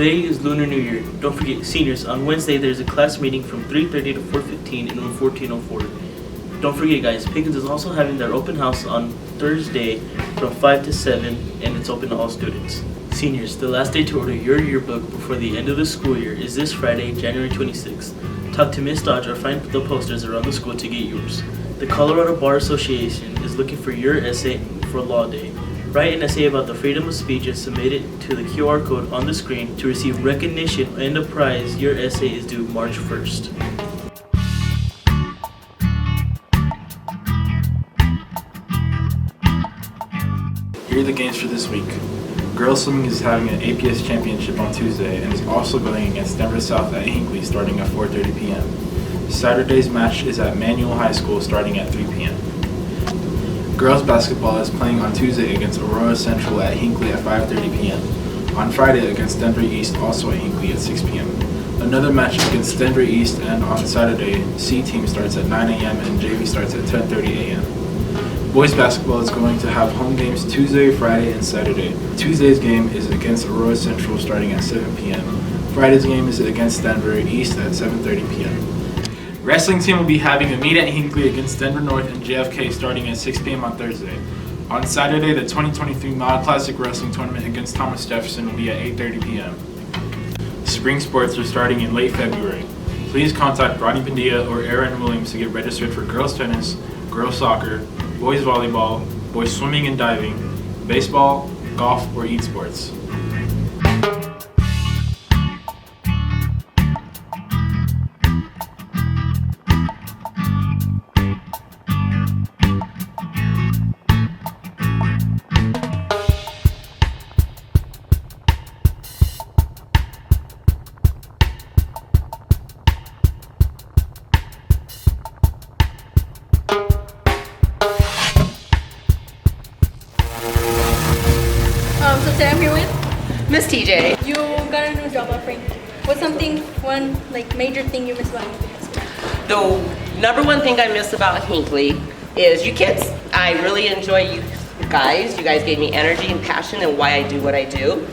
Today is Lunar New Year. Don't forget, seniors, on Wednesday there's a class meeting from 3:30 to 4:15 in room 1404. Don't forget, guys, Pickens is also having their open house on Thursday from 5 to 7, and it's open to all students. Seniors, the last day to order your yearbook before the end of the school year is this Friday, January 26th. Talk to Miss Dodge or find the posters around the school to get yours. The Colorado Bar Association is looking for your essay for Law Day. Write an essay about the freedom of speech and submit it to the QR code on the screen to receive recognition and a prize. Your essay is due March 1st. Here are the games for this week. Girls swimming is having an APS championship on Tuesday and is also going against Denver South at Hinkley starting at 4:30 p.m. Saturday's match is at Manual High School starting at 3 p.m. Girls basketball is playing on Tuesday against Aurora Central at Hinkley at 5:30 p.m. On Friday against Denver East also at Hinkley at 6 p.m. Another match against Denver East, and on Saturday, C team starts at 9 a.m. and JV starts at 10:30 a.m. Boys basketball is going to have home games Tuesday, Friday, and Saturday. Tuesday's game is against Aurora Central starting at 7 p.m. Friday's game is against Denver East at 7:30 p.m. Wrestling team will be having a meet at Hinkley against Denver North and JFK starting at 6 p.m. on Thursday. On Saturday, the 2023 Mod Classic Wrestling Tournament against Thomas Jefferson will be at 8:30 p.m. Spring sports are starting in late February. Please contact Rodney Padilla or Aaron Williams to get registered for girls tennis, girls soccer, boys volleyball, boys swimming and diving, baseball, golf, or eat sports. So today I'm here with Miss TJ. you. Got a new job offering. What's one major thing you miss about Hinkley High School? The number one thing I miss about Hinkley is you kids. I really enjoy you guys. You guys gave me energy and passion and why I do what I do.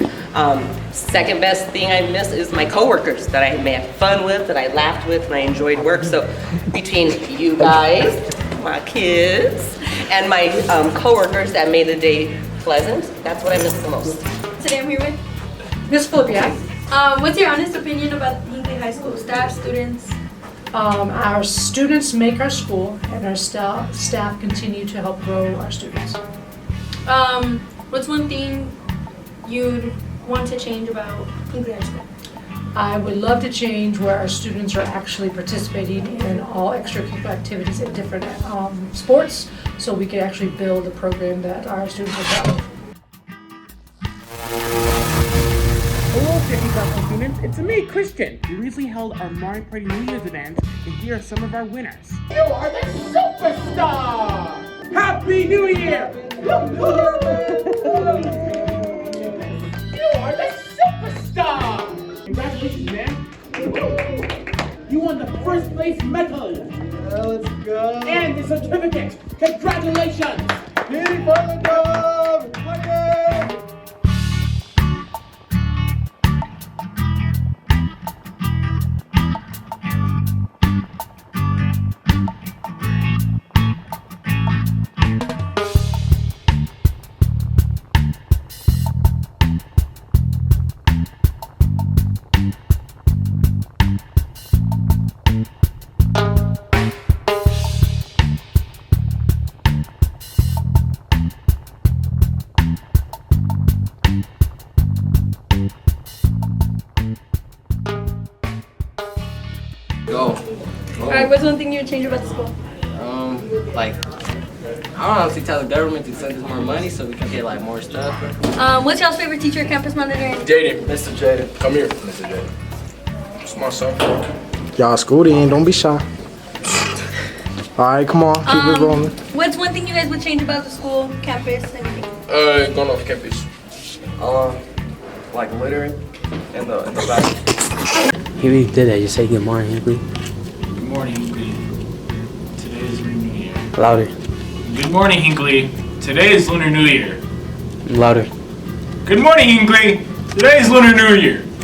Second best thing I miss is my coworkers that I had fun with, that I laughed with, and I enjoyed work. So between you guys, my kids, and my coworkers that made the day pleasant, that's what I miss the most. Today I'm here with Miss Philippi, what's your honest opinion about Hinkley High School staff, students? our students make our school, and our staff continue to help grow our students. What's one thing you'd want to change about Hinkley High School? I would love to change where our students are actually participating in all extracurricular activities at different sports, so we can actually build a program that our students are proud of. Hello, Pickens Open students. It's me, Christian. We recently held our Mario Party New Year's event, and here are some of our winners. You are the superstar! Happy New Year! You are the superstar! Congratulations, man. You won the first place medal. Let's go! And the certificate. Congratulations. Beauty for the dog! Go. Alright, what's one thing you'd change about the school? I don't honestly tell the government to send us more money so we can get more stuff. What's y'all's favorite teacher, campus monitor? Jaden, Mr. Jaden. Come here, Mr. Jaden. It's my son. Y'all school in, don't be shy. Alright, come on, keep it rolling. What's one thing you guys would change about the school, campus, anything? Going off campus. Like littering in the back. Here we did that. You say good morning, Hinkley. Good morning, Hinkley. Today is Lunar New Year. Louder. Good morning, Hinkley. Today is Lunar New Year. Louder. Good morning, Hinkley. Today is Lunar New Year.